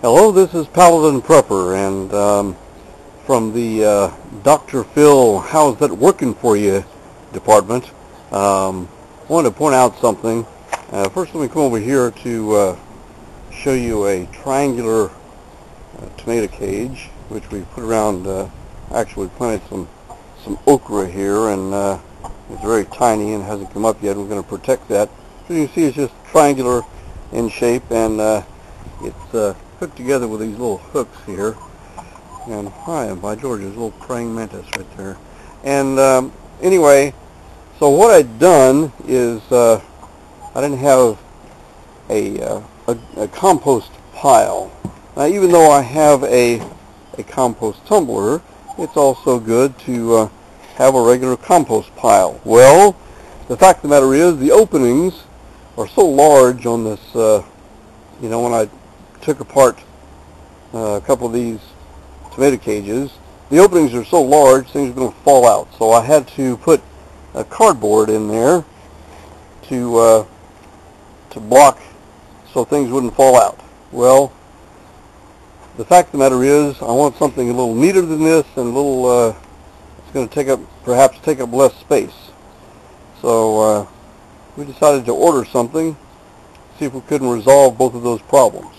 Hello, this is PaladinPrepper, and from the Dr. Phil How's That Working For You department. I wanted to point out something. First, let me come over here to show you a triangular tomato cage, which we put around. Actually, we planted some okra here, and it's very tiny and hasn't come up yet. We're going to protect that. So you can see it's just triangular in shape, and it's hooked together with these little hooks here. And hi, by George, there's a little praying mantis right there. And anyway, so what I'd done is I didn't have a compost pile. Now, even though I have a compost tumbler, it's also good to have a regular compost pile. Well, the fact of the matter is the openings are so large on this, when I took apart a couple of these tomato cages, the openings are so large things are going to fall out. So I had to put a cardboard in there to block so things wouldn't fall out. Well, the fact of the matter is I want something a little neater than this and a little it's going to perhaps take up less space. So we decided to order something, see if we couldn't resolve both of those problems.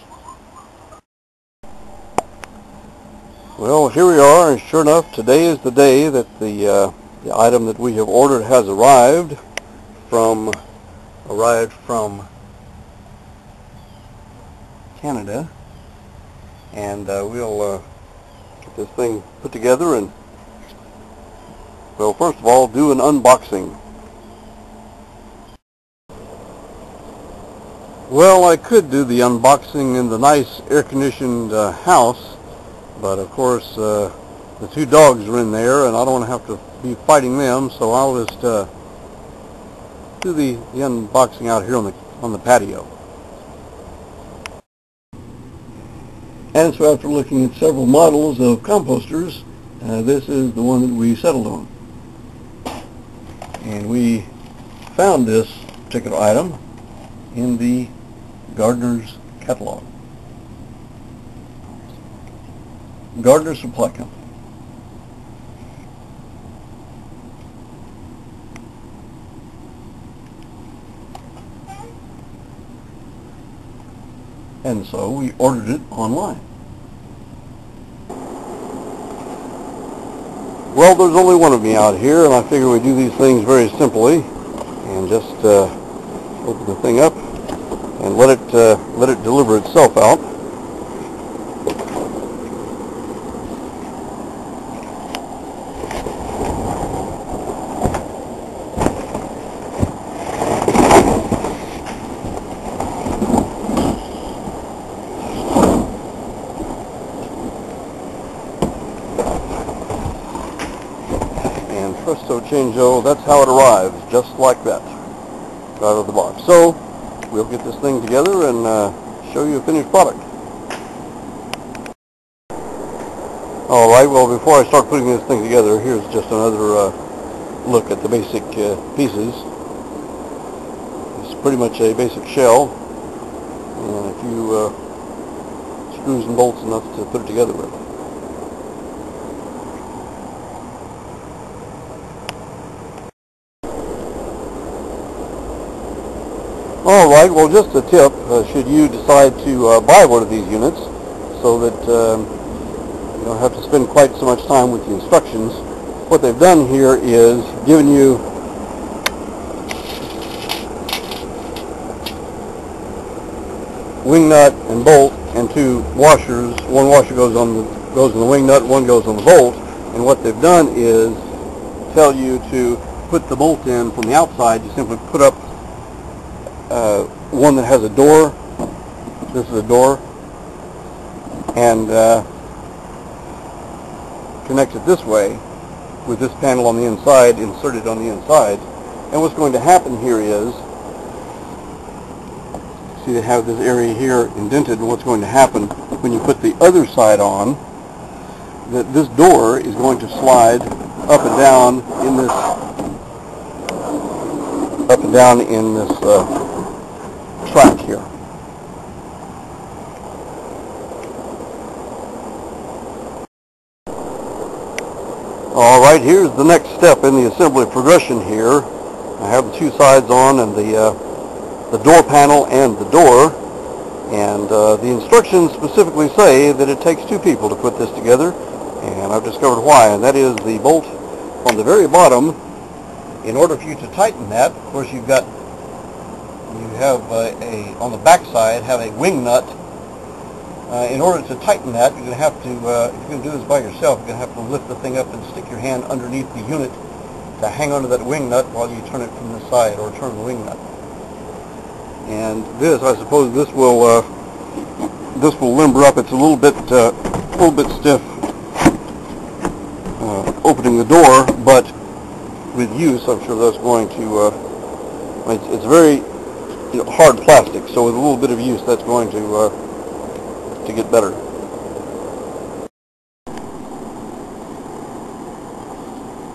Well, here we are, and sure enough, today is the day that the item that we have ordered has arrived from Canada, and we'll get this thing put together and, well, first of all, do an unboxing. Well, I could do the unboxing in the nice air-conditioned house, but of course the two dogs are in there and I don't want to have to be fighting them, so I'll just do the unboxing out here on the patio. And so after looking at several models of composters, this is the one that we settled on. And we found this particular item in the Gardener's catalog. Gardener Supply Company. And so we ordered it online. Well, there's only one of me out here, and I figure we do these things very simply and just open the thing up and let it deliver itself out. And presto changeo, that's how it arrives, just like that, out of the box. So we'll get this thing together and show you a finished product. Alright, well, before I start putting this thing together, here's just another look at the basic pieces. It's pretty much a basic shell and a few screws and bolts enough to put it together with. Alright, well, just a tip, should you decide to buy one of these units so that you don't have to spend quite so much time with the instructions, what they've done here is given you wing nut and bolt and two washers. One washer goes on the wing nut, one goes on the bolt, and what they've done is tell you to put the bolt in from the outside. You simply put up one that has a door. This is a door, and connect it this way with this panel on the inside, inserted on the inside. And what's going to happen here is, see, they have this area here indented, and what's going to happen when you put the other side on, that this door is going to slide up and down in this track here. Alright, here's the next step in the assembly progression here. I have the two sides on and the door panel and the door. And the instructions specifically say that it takes two people to put this together. And I've discovered why, and that is the bolt on the very bottom. In order for you to tighten that, of course you have on the back side have a wing nut. In order to tighten that, you're going to have to, if you're going to do this by yourself, you're going to have to lift the thing up and stick your hand underneath the unit to hang onto that wing nut while you turn it from the side, or turn the wing nut. And this, I suppose, this will limber up. It's a little bit stiff opening the door, but with use, I'm sure that's going to. It's very hard plastic, so with a little bit of use, that's going to get better.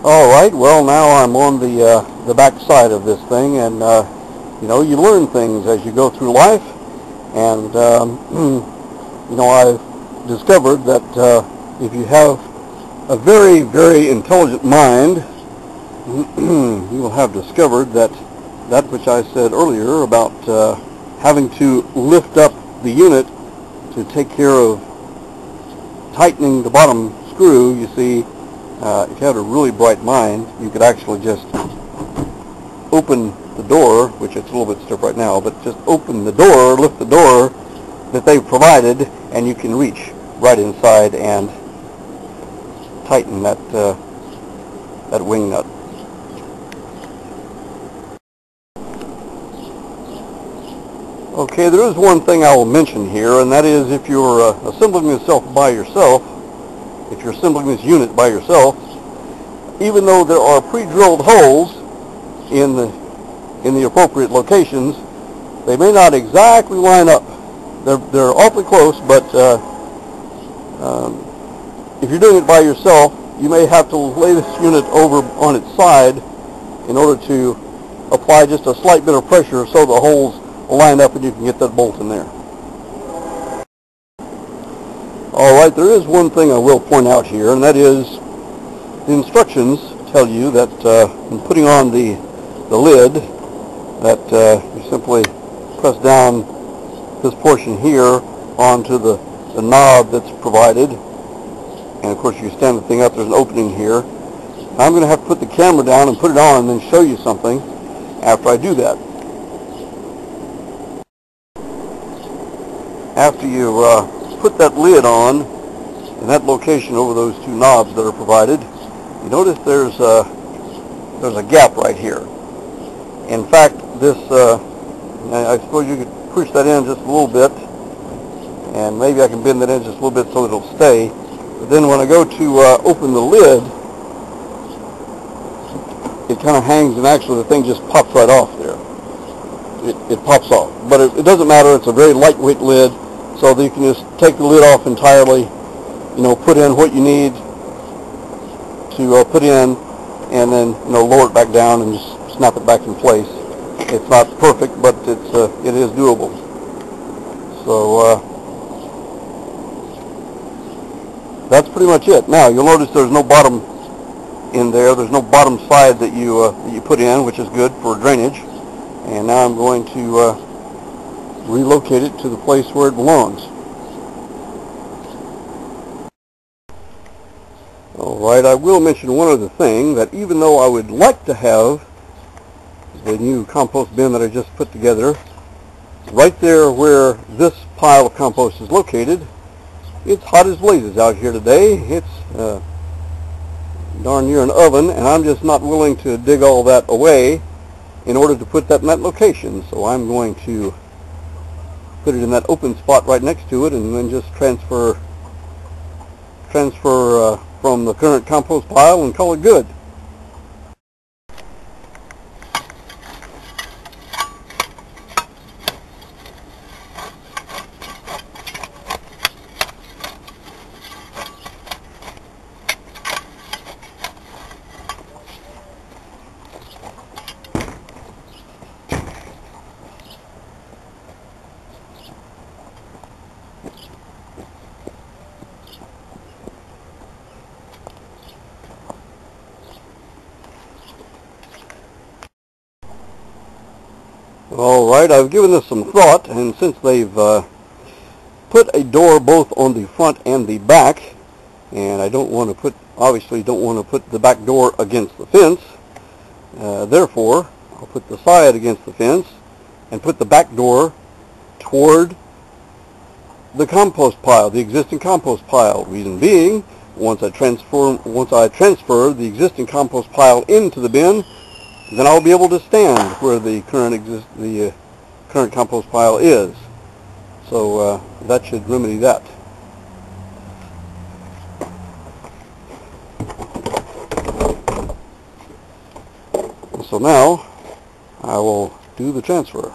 All right. Well, now I'm on the back side of this thing, and you learn things as you go through life, and I've discovered that if you have a very, very intelligent mind, you will have discovered that which I said earlier about having to lift up the unit to take care of tightening the bottom screw. You see, if you had a really bright mind, you could actually just open the door, which it's a little bit stiff right now, but just open the door, lift the door that they've provided, and you can reach right inside and tighten that wing nut. Okay, there is one thing I will mention here, and that is if you're assembling this by yourself, if you're assembling this unit by yourself, even though there are pre-drilled holes in the appropriate locations, they may not exactly line up. They're awfully close, but if you're doing it by yourself, you may have to lay this unit over on its side in order to apply just a slight bit of pressure so the holes line up and you can get that bolt in there. Alright, there is one thing I will point out here, and that is the instructions tell you that in putting on the lid, that you simply press down this portion here onto the knob that's provided, and of course you stand the thing up, there's an opening here. I'm going to have to put the camera down and put it on and then show you something after I do that. After you put that lid on in that location over those two knobs that are provided, you notice there's a gap right here. In fact, this I suppose you could push that in just a little bit, and maybe I can bend that in just a little bit so it'll stay. But then when I go to open the lid, it kind of hangs, and actually the thing just pops right off there. It pops off, but it doesn't matter. It's a very lightweight lid, so that you can just take the lid off entirely, put in what you need to put in, and then lower it back down and just snap it back in place. It's not perfect, but it is doable. So that's pretty much it. Now you'll notice there's no bottom in there. There's no bottom side that you put in, which is good for drainage. And now I'm going to relocate it to the place where it belongs. Alright, I will mention one other thing, that even though I would like to have the new compost bin that I just put together right there where this pile of compost is located, it's hot as blazes out here today. It's darn near an oven, and I'm just not willing to dig all that away in order to put that in that location. So I'm going to put it in that open spot right next to it, and then just transfer from the current compost pile and call it good. Alright, I've given this some thought, and since they've put a door both on the front and the back, and I don't want to put, obviously don't want to put the back door against the fence, therefore I'll put the side against the fence and put the back door toward the compost pile, the existing compost pile. Reason being, once I transfer the existing compost pile into the bin, then I'll be able to stand where the current compost pile is. So that should remedy that. So now I will do the transfer.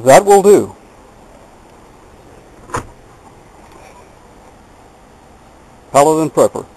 That will do. PaladinPrepper.